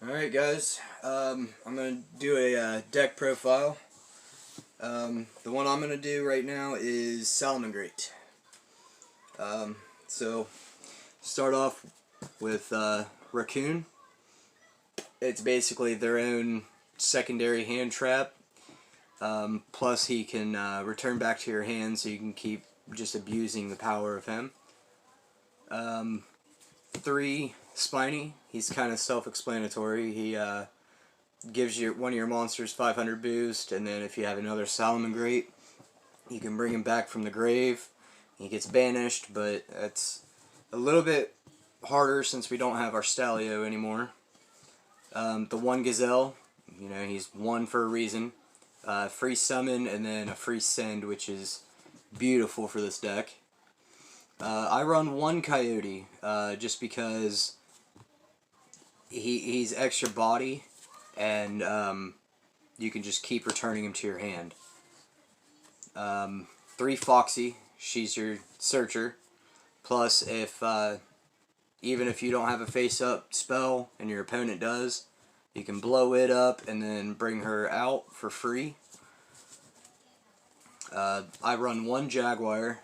Alright guys, I'm going to do a deck profile. The one I'm going to do right now is SalamanGreat. So, start off with Raccoon. It's basically their own secondary hand trap. Plus he can return back to your hand so you can keep just abusing the power of him. 3, Spiny. He's kind of self-explanatory. He gives one of your monsters 500 boost, and then if you have another SalamanGreat, you can bring him back from the grave. He gets banished, but it's a little bit harder since we don't have our Stalio anymore. The 1 Gazelle, he's 1 for a reason. Free summon and then a free send, which is beautiful for this deck. I run 1 Coyote, just because he's extra body, and you can just keep returning him to your hand. 3 Foxy, she's your searcher. Plus, even if you don't have a face-up spell and your opponent does, you can blow it up and then bring her out for free. I run 1 Jaguar.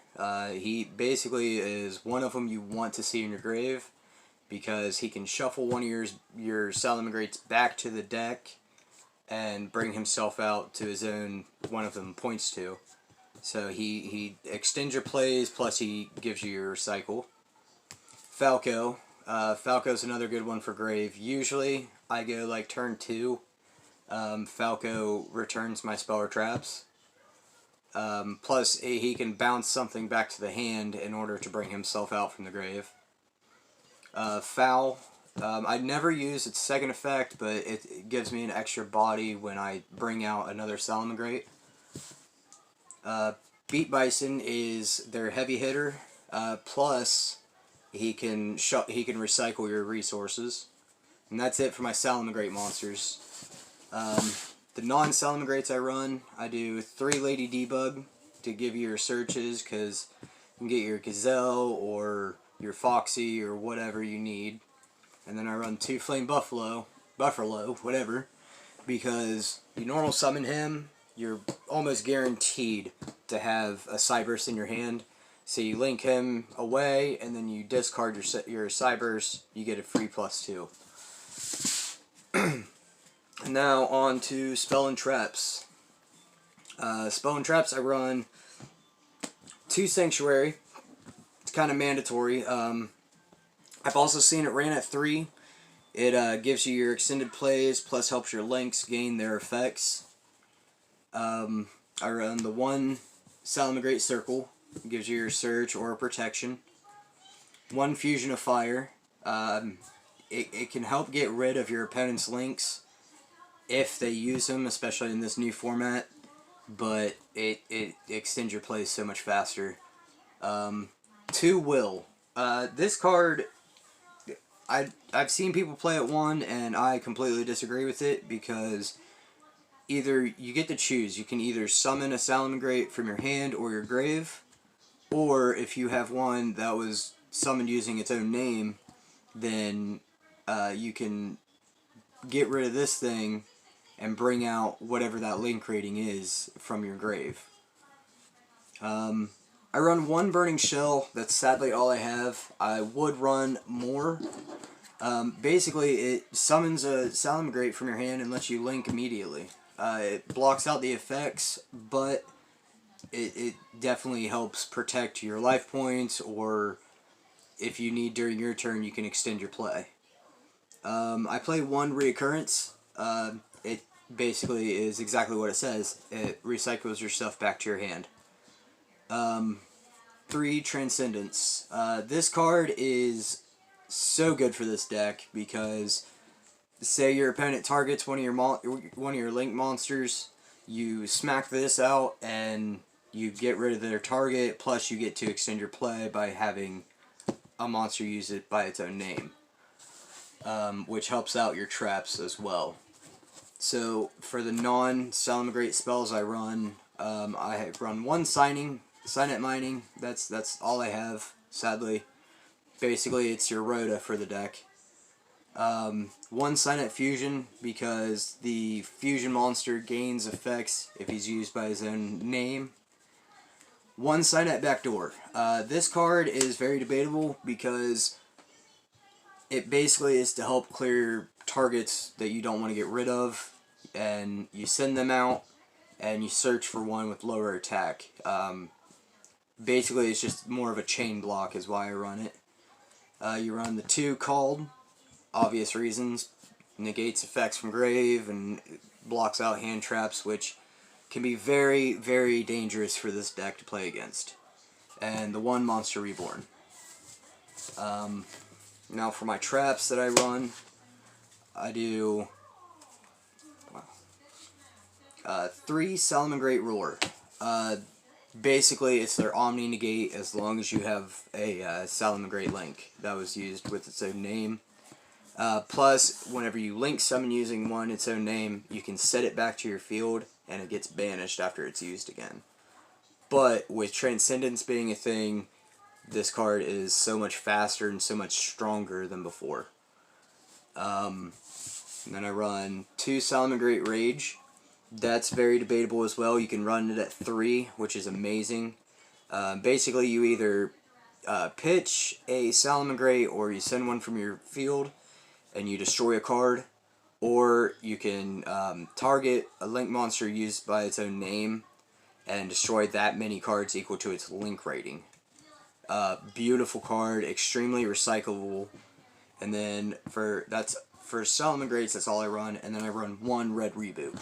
He basically is one of them you want to see in your grave, because he can shuffle one of your SalamanGreats back to the deck and bring himself out to his own, one of them points to. So he extends your plays, plus he gives you your recycle. Falco. Falco's another good one for grave. Usually I go like turn 2. Falco returns my spell or traps. Plus he can bounce something back to the hand in order to bring himself out from the grave. Foul. I never use its second effect, but it gives me an extra body when I bring out another SalamanGreat. Beat Bison is their heavy hitter. Plus he can recycle your resources. And that's it for my SalamanGreat monsters. The non-SalamanGreats I run, I do 3 Lady Debug to give you your searches, because you can get your Gazelle or your Foxy or whatever you need. And then I run 2 Flame Buffalo, whatever, because you normal summon him, you're almost guaranteed to have a Cyberse in your hand. So you link him away, and then you discard your Cyberse, you get a free +2. And now on to Spell and Traps. Spell and Traps, I run 2 Sanctuary. It's kind of mandatory. I've also seen it ran at 3. It gives you your extended plays, plus helps your links gain their effects. I run the 1 SalamanGreat Circle. It gives you your search or protection. 1 Fusion of Fire. It can help get rid of your opponent's links if they use them, especially in this new format, but it extends your plays so much faster. 2 Will. This card, I've seen people play it 1, and I completely disagree with it, because either you get to choose. You can either summon a SalamanGreat from your hand or your grave, or if you have one that was summoned using its own name, then you can get rid of this thing and bring out whatever that link rating is from your grave. I run 1 Burning Shell. That's sadly all I have. I would run more. Basically, it summons a SalamanGreat from your hand and lets you link immediately. It blocks out the effects, but it definitely helps protect your life points, or if you need during your turn, you can extend your play. I play 1 Reoccurrence. It basically is exactly what it says. It recycles your stuff back to your hand. 3 Transcendence. This card is so good for this deck, because say your opponent targets one of your link monsters, you smack this out and you get rid of their target, plus you get to extend your play by having a monster use it by its own name, which helps out your traps as well. So for the non-SalamanGreat spells I run 1 Signet Mining. That's all I have, sadly. Basically, it's your Rhoda for the deck. 1 Signet Fusion, because the Fusion monster gains effects if he's used by his own name. 1 Signet Backdoor. This card is very debatable because it basically is to help clear targets that you don't want to get rid of, and you send them out and you search for one with lower attack. Basically it's just more of a chain block is why I run it. You run the 2 Called, obvious reasons, negates effects from grave and blocks out hand traps, which can be very, very dangerous for this deck to play against. And the 1 Monster Reborn. Now for my traps that I run, I do 3 SalamanGreat Roar. Basically it's their Omni Negate as long as you have a SalamanGreat link that was used with its own name. Plus, whenever you link summon using its own name, you can set it back to your field and it gets banished after it's used again. But with Transcendence being a thing, this card is so much faster and so much stronger than before. And then I run 2 SalamanGreat Rage. That's very debatable as well. You can run it at 3, which is amazing. Basically, you either pitch a SalamanGreat or you send one from your field and you destroy a card, or you can target a link monster used by its own name and destroy that many cards equal to its link rating. Beautiful card, extremely recyclable. And then for SalamanGreats, that's all I run. And then I run 1 Red Reboot,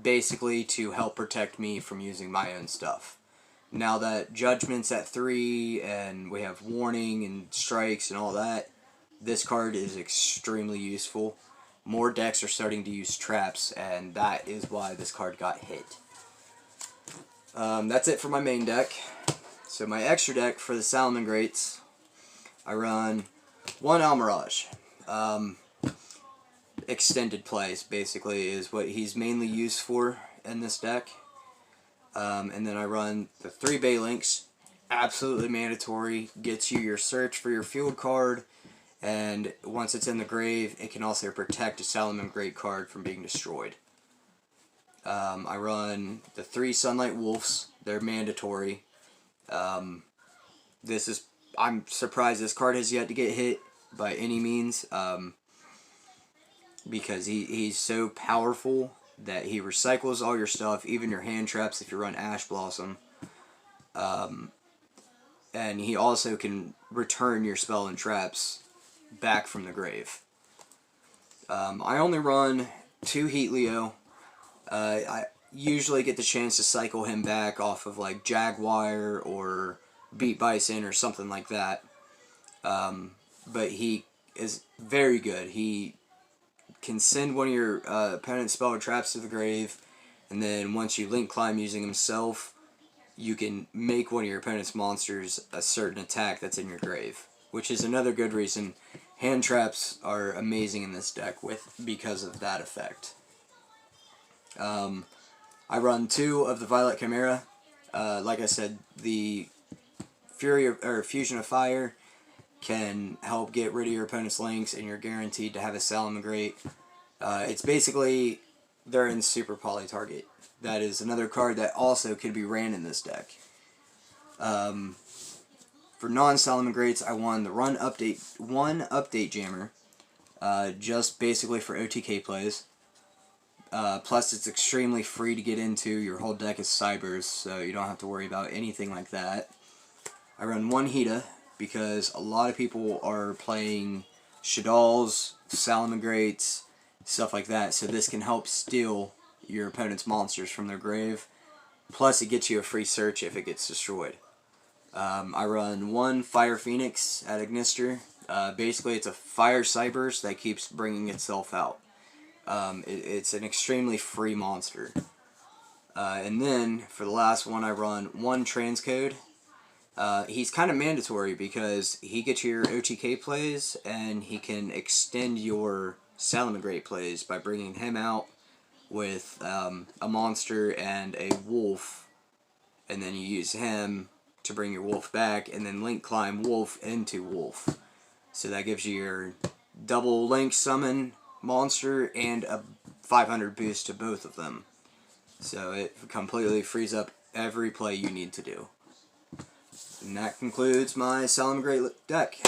basically to help protect me from using my own stuff. Now that Judgment's at 3 and we have Warning and Strikes and all that, this card is extremely useful. More decks are starting to use traps, and that is why this card got hit. That's it for my main deck. So my extra deck for the SalamanGreats, I run 1 Almirage. Extended plays, basically, is what he's mainly used for in this deck. And then I run the 3 Baylinks. Absolutely mandatory. Gets you your search for your field card, and once it's in the grave, it can also protect a SalamanGreat card from being destroyed. I run the 3 Sunlight Wolves. They're mandatory. I'm surprised this card has yet to get hit by any means, because he's so powerful that he recycles all your stuff, even your hand traps if you run Ash Blossom. And he also can return your spell and traps back from the grave. I only run 2 Yugioh. I usually get the chance to cycle him back off of like Jaguar or Beat Bison or something like that. But he is very good. He can send one of your opponent's spell or traps to the grave, and then once you link climb using himself, you can make one of your opponent's monsters a certain attack that's in your grave, which is another good reason hand traps are amazing in this deck because of that effect. I run 2 of the Violet Chimera. Like I said, the Fusion of Fire can help get rid of your opponent's links, and you're guaranteed to have a SalamanGreat. It's basically, they're in Super Poly Target. That is another card that also could be ran in this deck. For non-SalamanGreats, I won the one update jammer, just basically for OTK plays. Plus, it's extremely free to get into. Your whole deck is Cybers, so you don't have to worry about anything like that. I run 1 Hida, because a lot of people are playing Shaddoll's, SalamanGreats, stuff like that, so this can help steal your opponent's monsters from their grave. Plus, it gets you a free search if it gets destroyed. I run 1 Fire Phoenix at Ignister. Basically, it's a fire Cybers that keeps bringing itself out. It's an extremely free monster. And then, for the last one, I run 1 Transcode. He's kind of mandatory because he gets your OTK plays, and he can extend your SalamanGreat plays by bringing him out with a monster and a wolf, and then you use him to bring your wolf back, and then link climb wolf into wolf. So that gives you your double link summon monster and a 500 boost to both of them. So it completely frees up every play you need to do. And that concludes my SalamanGreat deck.